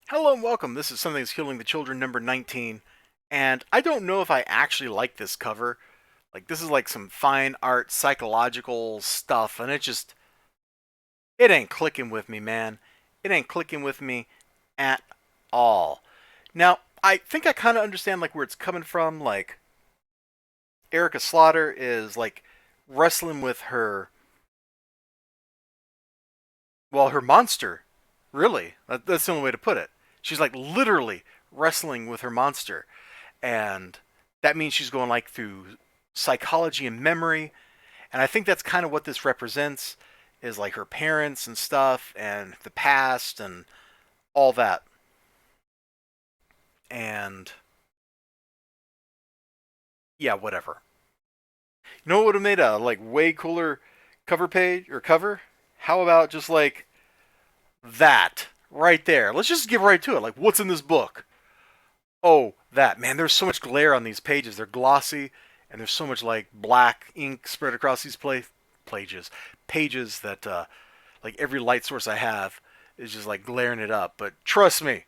Hello and welcome. This is Something's Killing the Children number 19. And I don't know if I actually like this cover. Like, this is like some fine art, psychological stuff, and it ain't clicking with me, man. It ain't clicking with me at all. Now, I think I kind of understand, like, where it's coming from. Like, Erica Slaughter is, like, wrestling with her monster. Really. That's the only way to put it. She's, like, literally wrestling with her monster. And that means she's going like through psychology and memory, and I think that's kind of what this represents, is like her parents and stuff and the past and all that. And yeah, whatever. You know what would have made a like way cooler cover page or cover? How about just like that right there? Let's just get right to it. Like, what's in this book? Oh, that. Man, there's so much glare on these pages. They're glossy, and there's so much like black ink spread across these pages that like every light source I have is just like glaring it up. But trust me,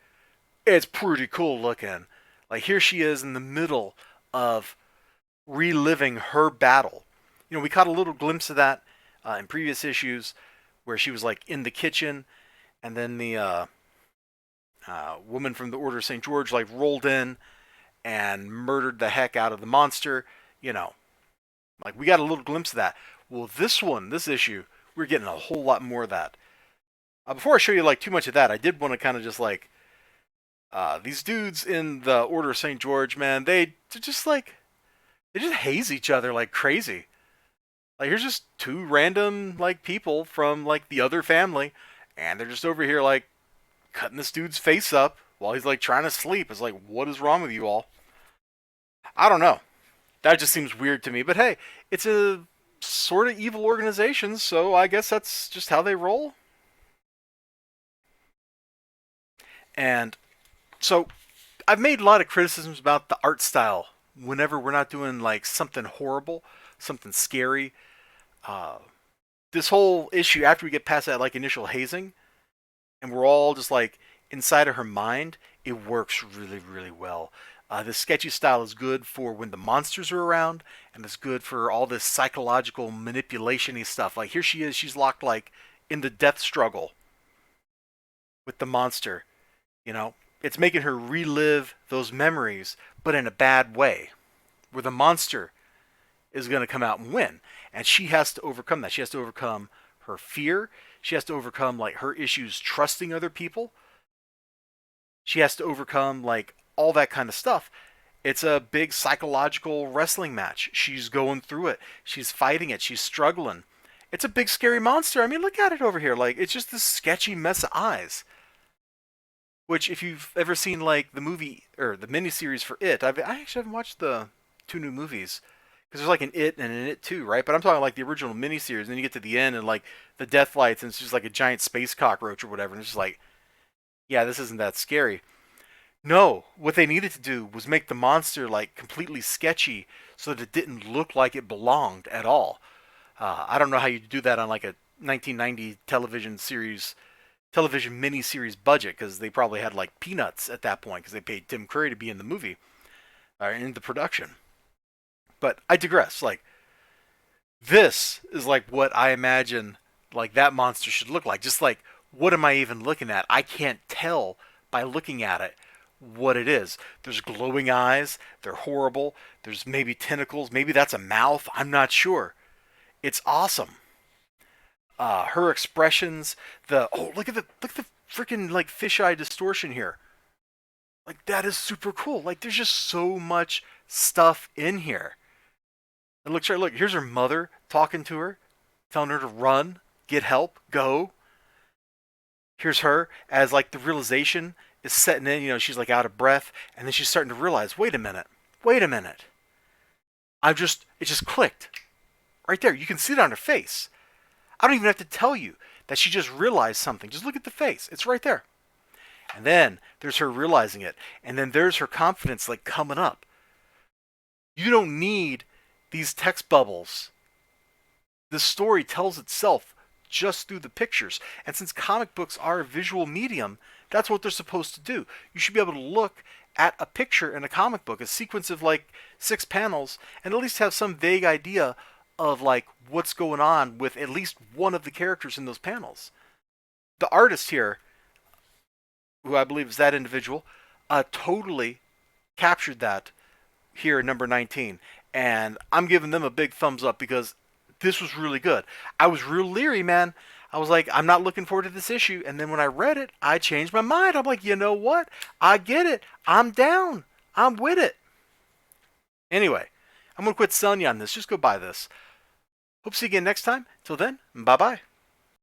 it's pretty cool looking. Like, here she is in the middle of reliving her battle. You know, we caught a little glimpse of that in previous issues where she was like in the kitchen, and then the woman from the Order of St. George like rolled in and murdered the heck out of the monster. You know, like we got a little glimpse of that. Well, this issue, we're getting a whole lot more of that. Before I show you like too much of that, I did want to kind of just like these dudes in the Order of St. George, man, they're just like they just haze each other like crazy. Like, here's just two random like people from like the other family, and they're just over here like cutting this dude's face up while he's like trying to sleep. It's like, what is wrong with you all? I don't know. That just seems weird to me. But hey, it's a sort of evil organization, so I guess that's just how they roll. And so I've made a lot of criticisms about the art style whenever we're not doing like something horrible, something scary. Uh, this whole issue, after we get past that like initial hazing, and we're all just like inside of her mind, it works really, really well. The sketchy style is good for when the monsters are around, and it's good for all this psychological manipulation-y stuff. Like, here she is, she's locked like in the death struggle with the monster. You know, it's making her relive those memories, but in a bad way, where the monster is going to come out and win, and she has to overcome that. She has to overcome her fear. She has to overcome like her issues trusting other people. She has to overcome like all that kind of stuff. It's a big psychological wrestling match. She's going through it. She's fighting it. She's struggling. It's a big scary monster. I mean, look at it over here. Like, it's just this sketchy mess of eyes. Which, if you've ever seen like the movie or the miniseries for It, I actually haven't watched the two new movies because there's like an It and an It 2, right? But I'm talking like the original miniseries. And then you get to the end and like the death lights, and it's just like a giant space cockroach or whatever, and it's just like, yeah, this isn't that scary. No, what they needed to do was make the monster like completely sketchy so that it didn't look like it belonged at all. I don't know how you do that on like a 1990 television mini-series budget, because they probably had like peanuts at that point because they paid Tim Curry to be in the movie or in the production. But I digress. Like, this is like what I imagine like that monster should look like. Just like, what am I even looking at? I can't tell by looking at it what it is. There's glowing eyes. They're horrible. There's maybe tentacles. Maybe that's a mouth. I'm not sure. It's awesome. Her expressions. Look at the freaking like fisheye distortion here. Like, that is super cool. Like, there's just so much stuff in here. And look, here's her mother talking to her, telling her to run, get help, go. Here's her as like the realization is setting in. You know, she's like out of breath, and then she's starting to realize, wait a minute. It just clicked right there. You can see it on her face. I don't even have to tell you that she just realized something. Just look at the face. It's right there. And then there's her realizing it, and then there's her confidence like coming up. You don't need these text bubbles. The story tells itself just through the pictures. And since comic books are a visual medium, That's what they're supposed to do. You should be able to look at a picture in a comic book, a sequence of like 6 panels, and at least have some vague idea of like what's going on with at least one of the characters in those panels. The artist here, who I believe is that individual, totally captured that here in number 19. And I'm giving them a big thumbs up because this was really good. I was real leery, man. I was like, I'm not looking forward to this issue. And then when I read it, I changed my mind. I'm like, you know what? I get it. I'm down. I'm with it. Anyway, I'm going to quit selling you on this. Just go buy this. Hope to see you again next time. Till then, bye bye.